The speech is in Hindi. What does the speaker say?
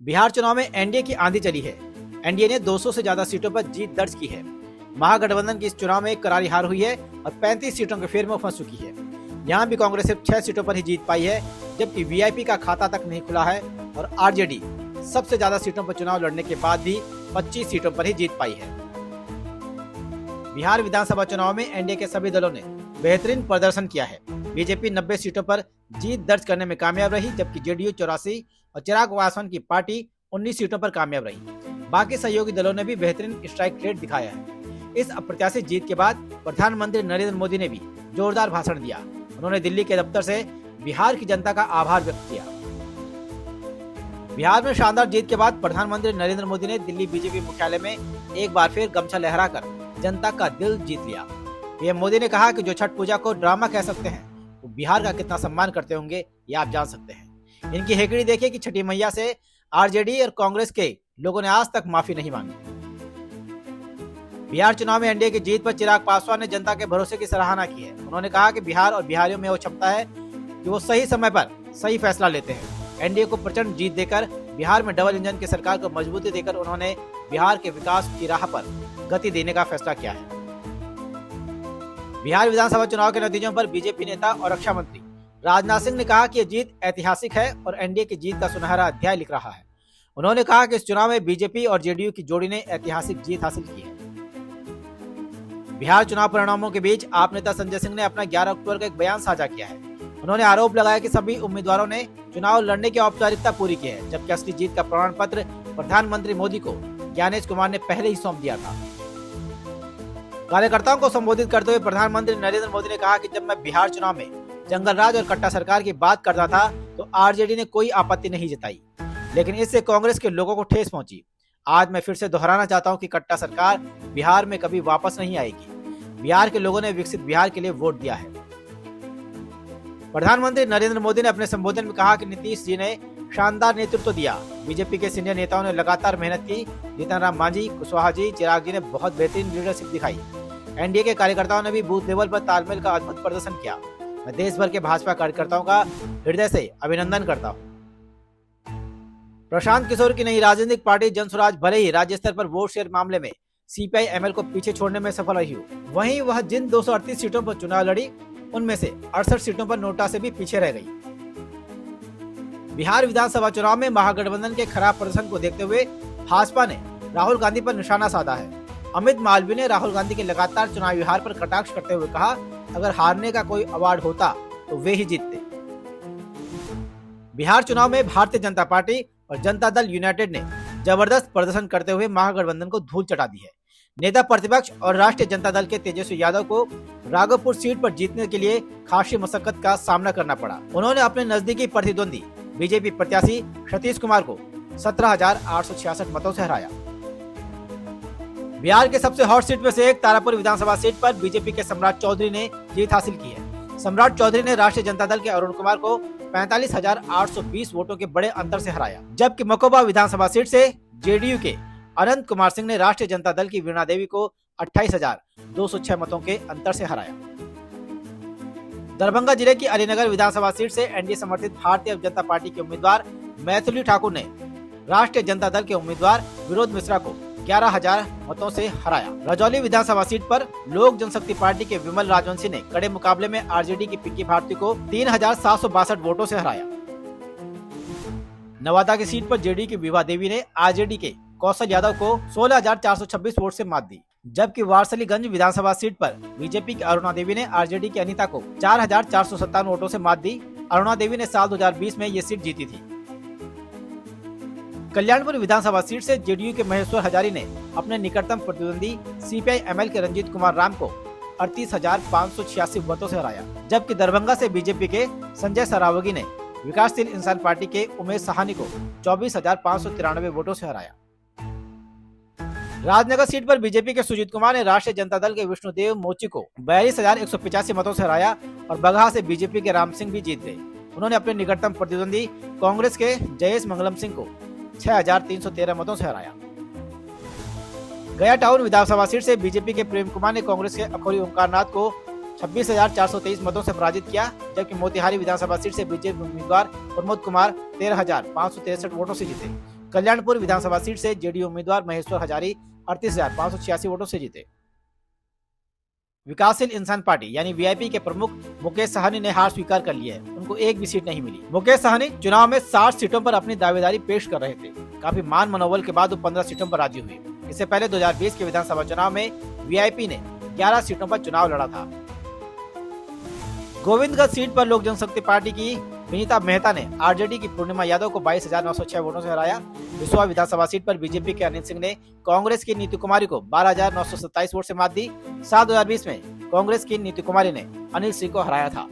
बिहार चुनाव में एनडीए की आंधी चली है। एनडीए ने 200 से ज्यादा सीटों पर जीत दर्ज की है। महागठबंधन की इस चुनाव में करारी हार हुई है और 35 सीटों के फेर में फंस चुकी है। यहाँ भी कांग्रेस सिर्फ 6 सीटों पर ही जीत पाई है, जबकि वीआईपी का खाता तक नहीं खुला है और आरजेडी सबसे ज्यादा सीटों पर चुनाव लड़ने के बाद भी 25 सीटों पर ही जीत पाई है। बिहार विधानसभा चुनाव में एनडीए के सभी दलों ने बेहतरीन प्रदर्शन किया है। बीजेपी 90 सीटों पर जीत दर्ज करने में कामयाब रही, जबकि जेडीयू 84 और चिराग पासवान की पार्टी 19 सीटों पर कामयाब रही। बाकी सहयोगी दलों ने भी बेहतरीन स्ट्राइक रेट दिखाया है। इस अप्रत्याशित जीत के बाद प्रधानमंत्री नरेंद्र मोदी ने भी जोरदार भाषण दिया। उन्होंने दिल्ली के दफ्तर से बिहार की जनता का आभार व्यक्त किया। बिहार में शानदार जीत के बाद प्रधानमंत्री नरेंद्र मोदी ने दिल्ली बीजेपी मुख्यालय में एक बार फिर गमछा लहराकर जनता का दिल जीत लिया। पीएम मोदी ने कहा कि जो छठ पूजा को ड्रामा कह सकते हैं, वो बिहार का कितना सम्मान करते होंगे ये आप जान सकते हैं। इनकी हेकड़ी देखिए कि छठी मैया से आरजेडी और कांग्रेस के लोगों ने आज तक माफी नहीं मांगी। बिहार चुनाव में एनडीए की जीत पर चिराग पासवान ने जनता के भरोसे की सराहना की है। उन्होंने कहा कि बिहार और बिहारियों में वो क्षमता है कि वो सही समय पर सही फैसला लेते हैं। एनडीए को प्रचंड जीत देकर बिहार में डबल इंजन की सरकार को मजबूती देकर उन्होंने बिहार के विकास की राह पर गति देने का फैसला किया है। बिहार विधानसभा चुनाव के नतीजों पर बीजेपी नेता और रक्षा मंत्री राजनाथ सिंह ने कहा कि यह जीत ऐतिहासिक है और एनडीए की जीत का सुनहरा अध्याय लिख रहा है। उन्होंने कहा कि इस चुनाव में बीजेपी और जेडीयू की जोड़ी ने ऐतिहासिक जीत हासिल की है। बिहार चुनाव परिणामों के बीच आप नेता संजय सिंह ने अपना 11 अक्टूबर का एक बयान साझा किया है। उन्होंने आरोप लगाया कि सभी उम्मीदवारों ने चुनाव लड़ने की औपचारिकता पूरी की है, जबकि असली जीत का प्रमाण पत्र प्रधानमंत्री मोदी को ज्ञानेश कुमार ने पहले ही सौंप दिया था। कार्यकर्ताओं को संबोधित करते हुए प्रधानमंत्री नरेंद्र मोदी ने कहा कि जब मैं बिहार चुनाव में जंगल राज और कट्टा सरकार की बात करता था तो आरजेडी ने कोई आपत्ति नहीं जताई, लेकिन इससे कांग्रेस के लोगों को ठेस पहुंची। आज मैं फिर से दोहराना चाहता हूं कि कट्टा सरकार बिहार में कभी वापस नहीं आएगी। बिहार के लोगों ने विकसित बिहार के लिए वोट दिया है। प्रधानमंत्री नरेंद्र मोदी ने अपने संबोधन में कहा कि नीतीश जी ने शानदार नेतृत्व दिया। बीजेपी के सीनियर नेताओं ने लगातार मेहनत की। जीतन राम मांझी, कुशवाहा जी, चिराग जी ने बहुत बेहतरीन लीडरशिप दिखाई। एनडीए के कार्यकर्ताओं ने भी बूथ लेवल पर तालमेल का अद्भुत प्रदर्शन किया। मैं देश भर के भाजपा कार्यकर्ताओं का हृदय से अभिनंदन करता हूं। प्रशांत किशोर की नई राजनीतिक पार्टी जनसुराज भले ही राज्य स्तर पर वोट शेयर मामले में सीपीआई एमएल को पीछे छोड़ने में सफल रही हो, वहीं वह जिन 238 सीटों पर चुनाव लड़ी उनमें से 68 सीटों पर नोटा से भी पीछे रह गई। बिहार विधानसभा चुनाव में महागठबंधन के खराब प्रदर्शन को देखते हुए भाजपा ने राहुल गांधी पर निशाना साधा है। अमित मालवीय ने राहुल गांधी के लगातार चुनावी हार पर कटाक्ष करते हुए कहा, अगर हारने का कोई अवार्ड होता तो वे ही जीतते। बिहार चुनाव में भारतीय जनता पार्टी और जनता दल यूनाइटेड ने जबरदस्त प्रदर्शन करते हुए महागठबंधन को धूल चटा दी है। नेता प्रतिपक्ष और राष्ट्रीय जनता दल के तेजस्वी यादव को राघोपुर सीट पर जीतने के लिए खासी मशक्कत का सामना करना पड़ा। उन्होंने अपने नजदीकी प्रतिद्वंदी बीजेपी प्रत्याशी सतीश कुमार को 17,866 मतों से हराया। बिहार के सबसे हॉट सीट में से एक तारापुर विधानसभा सीट पर बीजेपी के सम्राट चौधरी ने जीत हासिल की है। सम्राट चौधरी ने राष्ट्रीय जनता दल के अरुण कुमार को 45,820 वोटों के बड़े अंतर से हराया, जबकि मकोबा विधानसभा सीट से जेडीयू के अनंत कुमार सिंह ने राष्ट्रीय जनता दल की वीणा देवी को 28,206 मतों के अंतर से हराया। दरभंगा जिले की अलीनगर विधानसभा सीट से एनडीए समर्थित भारतीय जनता पार्टी के उम्मीदवार मैथिली ठाकुर ने राष्ट्रीय जनता दल के उम्मीदवार विनोद मिश्रा को 11,000 मतों से हराया। रजौली विधानसभा सीट पर लोक जनशक्ति पार्टी के विमल राजवंशी ने कड़े मुकाबले में आरजेडी की पिंकी भारती को 3,762 वोटों से हराया। नवादा की सीट पर जेडीयू की विभा देवी ने आरजेडी के कौशल यादव को 16,426 वोट से मात दी, जबकि वारसलीगंज विधानसभा सीट पर बीजेपी की अरुणा देवी ने आरजेडी की अनीता को 4,457 वोटों से मात दी। अरुणा देवी ने साल 2020 में ये सीट जीती थी। कल्याणपुर विधानसभा सीट से जेडीयू के महेश्वर हजारी ने अपने निकटतम प्रतिद्वंदी सीपीआई एमएल के रंजीत कुमार राम को 38,586 वोटों से हराया, जबकि दरभंगा से बीजेपी के संजय सरावगी ने विकासशील इंसान पार्टी के उमेश साहनी को 24,593 वोटों से हराया। राजनगर सीट पर बीजेपी के सुजीत कुमार ने राष्ट्रीय जनता दल के विष्णुदेव मोची को 42,185 मतों से हराया और बगहा से बीजेपी के राम सिंह भी जीत गए। उन्होंने अपने निकटतम प्रतिद्वंदी कांग्रेस के जयेश मंगलम सिंह को 6,313 मतों से हराया। गया टाउन विधानसभा सीट से बीजेपी के प्रेम कुमार ने कांग्रेस के अखोरी ओंकारनाथ को 26,423 मतों से पराजित किया, जबकि मोतिहारी विधानसभा सीट से बीजेपी उम्मीदवार प्रमोद कुमार 13,563 वोटों से जीते। कल्याणपुर विधानसभा सीट से जेडीयू उम्मीदवार महेश्वर हजारी 38,586 वोटों से जीते। विकासशील इंसान पार्टी यानी वीआईपी के प्रमुख मुकेश साहनी ने हार स्वीकार कर लिया है। उनको एक भी सीट नहीं मिली। मुकेश साहनी चुनाव में 60 सीटों पर अपनी दावेदारी पेश कर रहे थे। काफी मान मनोबल के बाद वो 15 सीटों पर राजी हुए। इससे पहले 2020 के विधानसभा चुनाव में वीआईपी ने 11 सीटों पर चुनाव लड़ा था। गोविंदगंज सीट पर लोक जनशक्ति पार्टी की विनीता मेहता ने आरजेडी की पूर्णिमा यादव को 22,906 वोटों से हराया। विश्वा विधानसभा सीट पर बीजेपी के अनिल सिंह ने कांग्रेस की नीति कुमारी को 12,927 वोट से मात दी। साल 2020 में कांग्रेस की नीति कुमारी ने अनिल सिंह को हराया था।